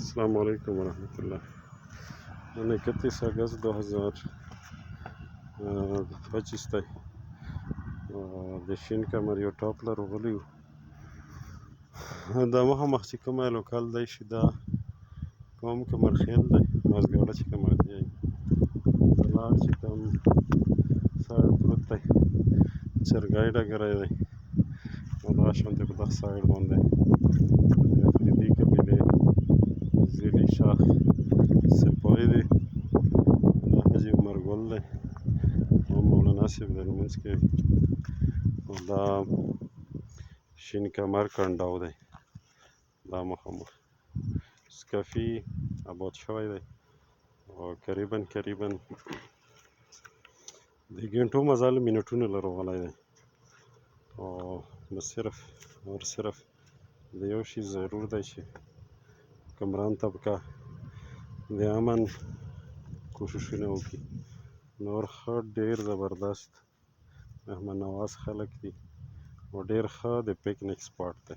السلام علیکم ورحمۃ اللہ. نن 31 اگست 2025 دی. د شین کمر یو ټاپ لرغلی و. دا مخامخ چې کومه لوکل دی چې دا کوم کمر خیل دی مازګاړه چې کومه دی د لار چې کوم سایډ پروت دی چرګای ډګری دی او دا شانتې په دغه سایډ باندې د افریدي قبیلې زیلي شاخ سپای دی. دا حاجي عمر ګل دی او مولانا صاحب د لمونځ کوي او دا شین کمر کنډاو دی. دا مخامخ سکافي آباد شوی دی او قریبا د ګنټو مزل منټونه لرغلی دی او بس صرف د یو شي ضرور دی چې حکمران طبقه د امن کوششونه وکړي. نور ښه ډېر زبردست مهمان نواز خلک دي او ډېر ښه د پکنیک سپاټ دی.